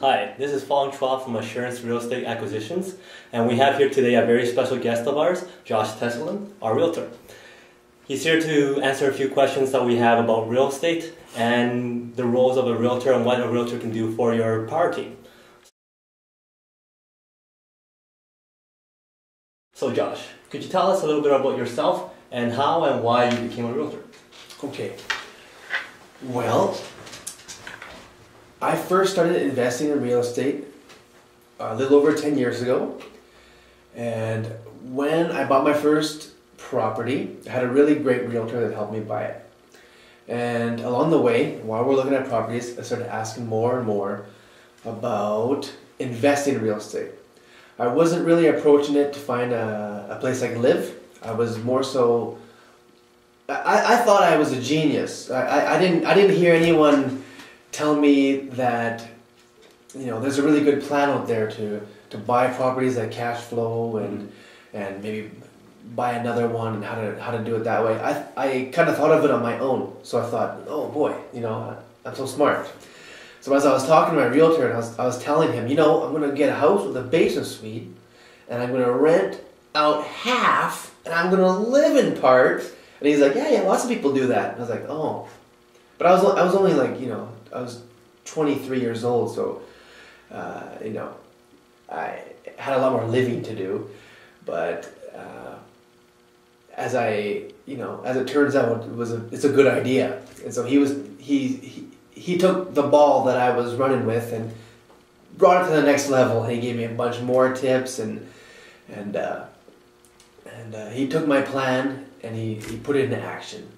Hi, this is Fong Chua from Assurance Real Estate Acquisitions, and we have here today a very special guest of ours, Josh Tesolin, our realtor. He's here to answer a few questions that we have about real estate and the roles of a realtor and what a realtor can do for your power team. So Josh, could you tell us a little bit about yourself and how and why you became a realtor? Okay. Well, I first started investing in real estate a little over 10 years ago. And when I bought my first property, I had a really great realtor that helped me buy it. And along the way, while we're looking at properties, I started asking more and more about investing in real estate. I wasn't really approaching it to find a place I could live. I was more so, I thought I was a genius. I didn't hear anyone tell me that, you know, there's a really good plan out there to buy properties that cash flow and maybe buy another one and how to do it that way. I kind of thought of it on my own. So I thought, oh boy, you know, I'm so smart. So as I was talking to my realtor, and I was telling him, you know, I'm going to get a house with a basement suite, and I'm going to rent out half, and I'm going to live in part. And he's like, yeah, lots of people do that. And I was like, oh. But I was only like, you know, I was 23 years old, so, you know, I had a lot more living to do. But as it turns out, it's a good idea. And so he took the ball that I was running with and brought it to the next level. And he gave me a bunch more tips and he took my plan and he put it into action.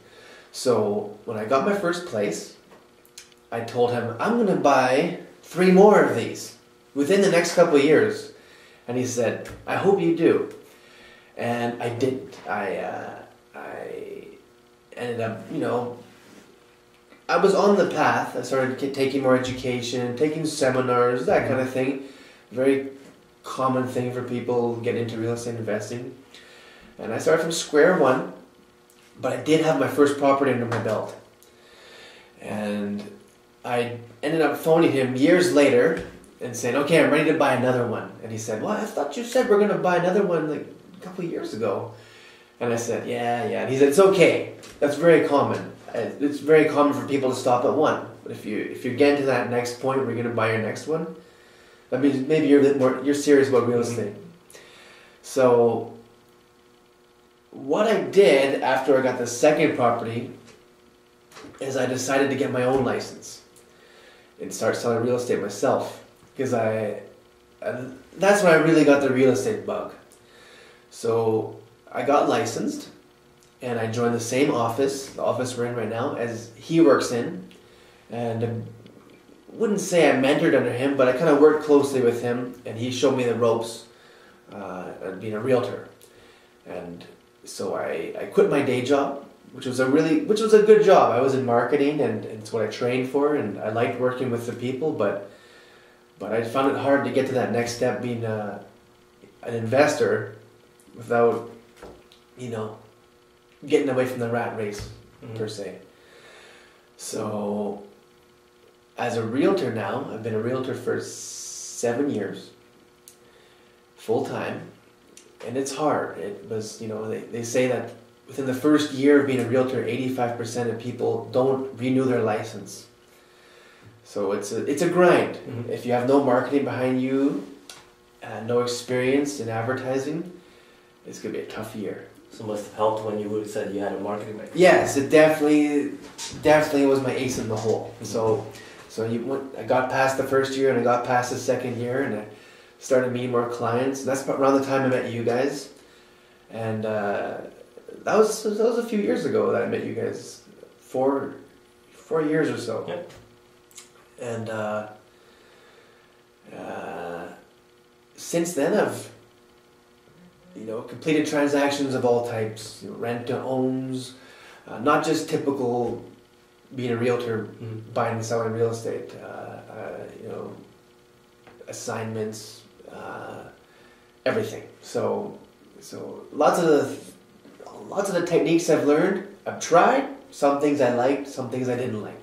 So when I got my first place, I told him, I'm going to buy 3 more of these within the next couple of years. And he said, I hope you do. And I didn't. I ended up, you know, I was on the path. I started taking more education, taking seminars, that kind of thing. Very common thing for people getting into real estate investing. And I started from square one, but I did have my first property under my belt. And I ended up phoning him years later and saying, okay, I'm ready to buy another one. And he said, well, I thought you said we're going to buy another one like a couple of years ago. And I said, yeah. And he said, it's okay. That's very common. It's very common for people to stop at one. But if you're getting to that next point where you're going to buy your next one, that means maybe you're serious about real estate. So what I did after I got the second property is I decided to get my own license and start selling real estate myself, because that's when I really got the real estate bug. So I got licensed and I joined the same office, the office we're in right now, as he works in, and I wouldn't say I mentored under him, but I kind of worked closely with him and he showed me the ropes of being a realtor. And so I quit my day job, which was a good job. I was in marketing and it's what I trained for, and I liked working with the people, but I found it hard to get to that next step, being an investor, without, you know, getting away from the rat race, per se. So as a realtor now, I've been a realtor for 7 years, full time. And it's hard. It was, you know, they say that within the first year of being a realtor, 85% of people don't renew their license. So it's a grind. If you have no marketing behind you, no experience in advertising, it's going to be a tough year. So it must have helped when you said you had a marketing background. Yes, it definitely was my ace in the hole. So I got past the first year and I got past the second year and I started meeting more clients. And that's around the time I met you guys. And that was a few years ago that I met you guys. 4 years or so. Yep. And since then I've, you know, completed transactions of all types, you know, rent to owns, not just typical being a realtor, buying and selling real estate, you know, assignments, everything. So lots of the techniques I've learned, I've tried. Some things I liked, some things I didn't like.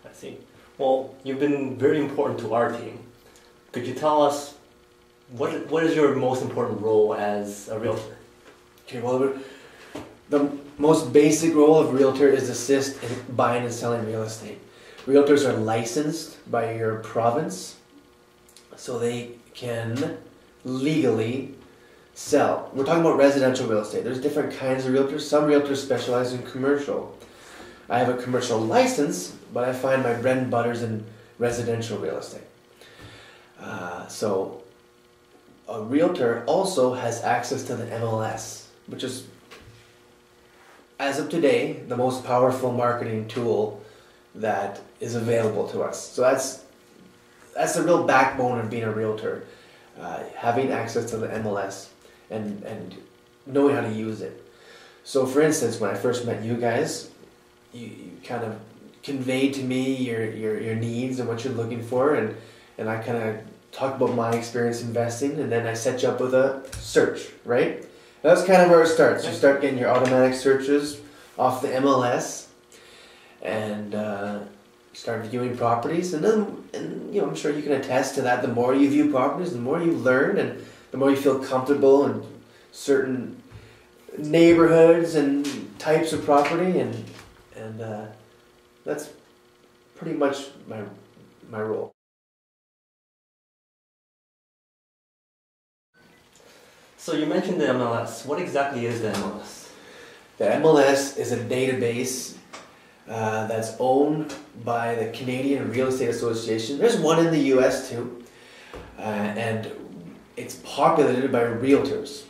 I see. Well, you've been very important to our team. Could you tell us what is your most important role as a realtor? Okay, well, the most basic role of realtor is assist in buying and selling real estate. Realtors are licensed by your province, so they can legally sell. We're talking about residential real estate. There's different kinds of realtors. Some realtors specialize in commercial. I have a commercial license, but I find my bread and butter is in residential real estate. So a realtor also has access to the MLS, which is, as of today, the most powerful marketing tool that is available to us. So that's the real backbone of being a realtor, having access to the MLS and knowing how to use it. So for instance, when I first met you guys, you kind of conveyed to me your needs and what you're looking for, and I kind of talked about my experience investing, and then I set you up with a search, right? That's kind of where it starts. You start getting your automatic searches off the MLS, and start viewing properties, and I'm sure you can attest to that. The more you view properties, the more you learn, and the more you feel comfortable in certain neighborhoods and types of property, and that's pretty much my role. So you mentioned the MLS. What exactly is the MLS? The MLS is a database that's owned by the Canadian Real Estate Association. There's one in the US too, and it's populated by realtors.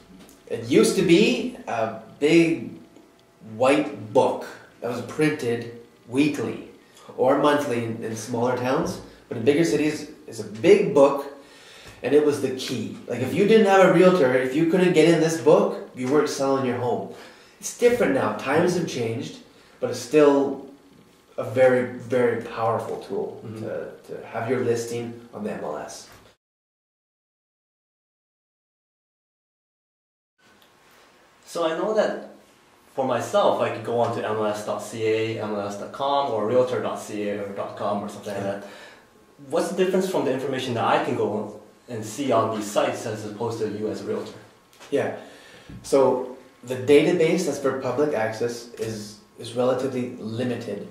It used to be a big white book that was printed weekly or monthly in smaller towns, but in bigger cities it's a big book, and it was the key. Like if you didn't have a realtor, if you couldn't get in this book, you weren't selling your home. It's different now. Times have changed, but it's still a very, very powerful tool to have your listing on the MLS. So I know that for myself, I could go on to MLS.ca, MLS.com, or Realtor.ca or .com or something like that. What's the difference from the information that I can go and see on these sites as opposed to you as a realtor? Yeah. So the database that's for public access is relatively limited.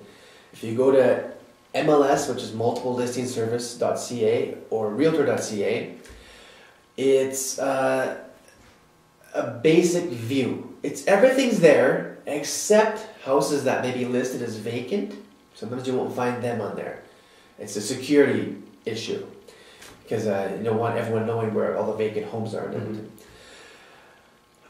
If you go to MLS, which is multiple listing service.ca or realtor.ca, it's a basic view. Everything's there except houses that may be listed as vacant. Sometimes you won't find them on there. It's a security issue because you don't want everyone knowing where all the vacant homes are.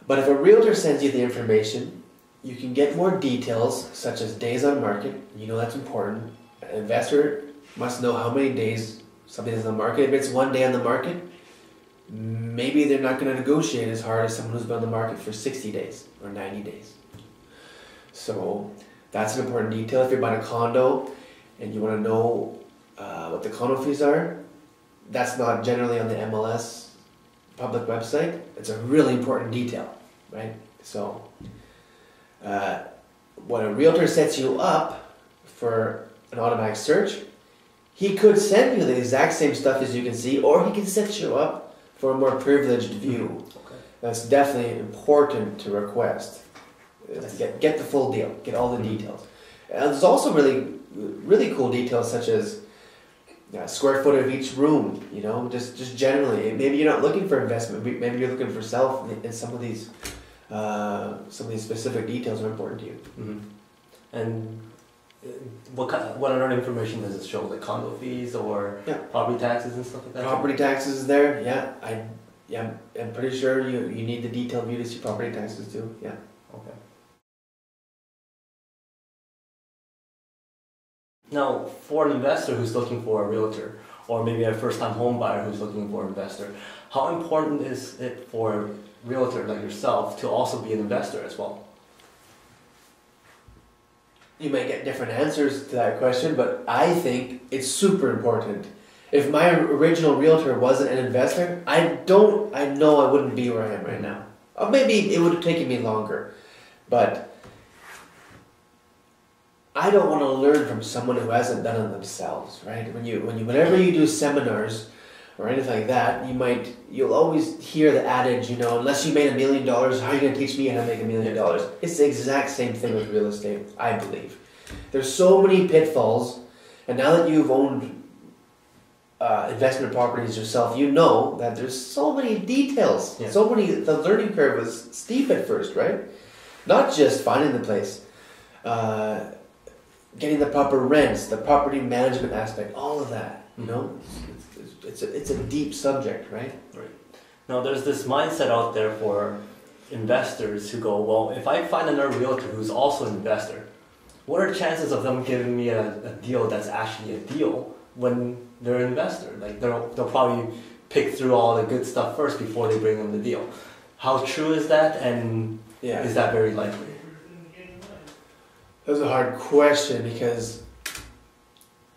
But if a realtor sends you the information, you can get more details such as days on market. You know that's important. An investor must know how many days something is on the market. If it's 1 day on the market, maybe they're not going to negotiate as hard as someone who's been on the market for 60 days or 90 days. So that's an important detail. If you're buying a condo and you want to know what the condo fees are, that's not generally on the MLS public website. It's a really important detail, right? So when a realtor sets you up for an automatic search, he could send you the exact same stuff as you can see, or he can set you up for a more privileged view. Okay. That's definitely important to request. Get the full deal, get all the details. And there's also really cool details such as square foot of each room, just generally. Maybe you're not looking for investment, maybe you're looking for self, and some of these specific details are important to you. Mm-hmm. And what other information does it show? Like condo fees or property taxes and stuff like that? Property taxes is there, I'm pretty sure you need the detailed view to see property taxes too, yeah. Okay. Now, for an investor who's looking for a realtor, or maybe a first-time home buyer who's looking for an investor, how important is it for a realtor like yourself to also be an investor as well? You may get different answers to that question, but I think it's super important. If my original realtor wasn't an investor, I know I wouldn't be where I am right now. Or maybe it would have taken me longer, but I don't want to learn from someone who hasn't done it themselves, right? Whenever you do seminars or anything like that, you'll always hear the adage, unless you made $1 million, how are you going to teach me how to make $1 million? It's the exact same thing with real estate, I believe. There's so many pitfalls, and now that you've owned investment properties yourself, you know that there's so many details, the learning curve was steep at first, right? Not just finding the place, getting the proper rents, the property management aspect, all of that, it's a deep subject, right? Right. Now there's this mindset out there for investors who go, well, if I find another realtor who's also an investor, what are the chances of them giving me a deal that's actually a deal when they're an investor? Like they'll probably pick through all the good stuff first before they bring them the deal. How true is that, and is that very likely? That's a hard question because,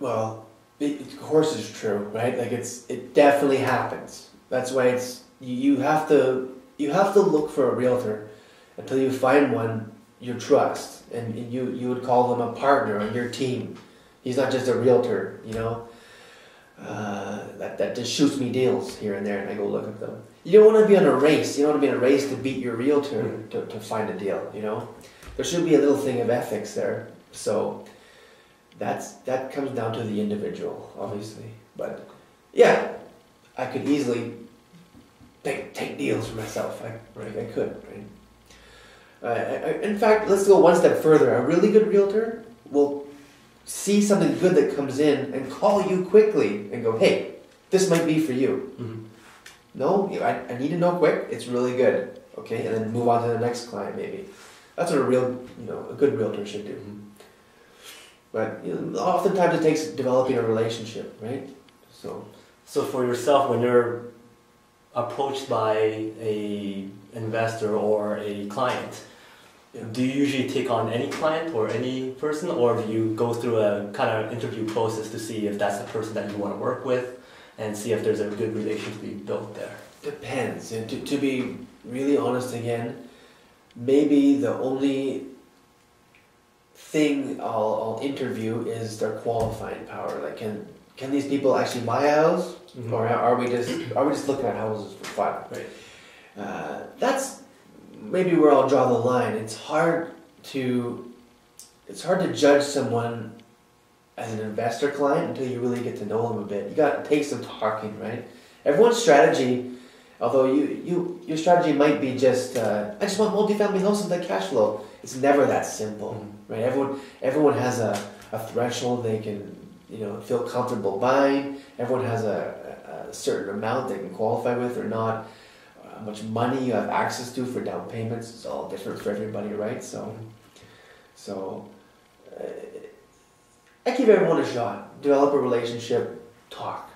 well, of course it's true, right? Like it definitely happens. That's why you have to look for a realtor until you find one you trust, and you would call them a partner on your team. He's not just a realtor, that just shoots me deals here and there, and I go look at them. You don't want to be on a race. You don't want to be in a race to beat your realtor to find a deal. There should be a little thing of ethics there. So that comes down to the individual, obviously. But yeah, I could easily take deals for myself. I could. Right? In fact, let's go one step further. A really good realtor will see something good that comes in and call you quickly and go, hey, this might be for you. Mm-hmm. No, I need to know quick. It's really good. Okay, and then move on to the next client maybe. That's what a good realtor should do. Mm-hmm. But oftentimes it takes developing a relationship, right? So for yourself, when you're approached by a investor or a client, do you usually take on any client or any person, or do you go through a kind of interview process to see if that's the person that you want to work with and see if there's a good relationship to be built there? Depends. And to be really honest again, maybe the only thing I'll interview is their qualifying power. Like, can these people actually buy a house, or are we just looking at houses for fun? Right. That's maybe where I'll draw the line. It's hard to judge someone as an investor client until you really get to know them a bit. You got to take some talking, right? Everyone's strategy, although your strategy might be just I just want multifamily houses that cash flow. It's never that simple, right? Everyone has a threshold they can feel comfortable buying. Everyone has a certain amount they can qualify with or not. How much money you have access to for down payments is all different for everybody, right? So I give everyone a shot. Develop a relationship. Talk.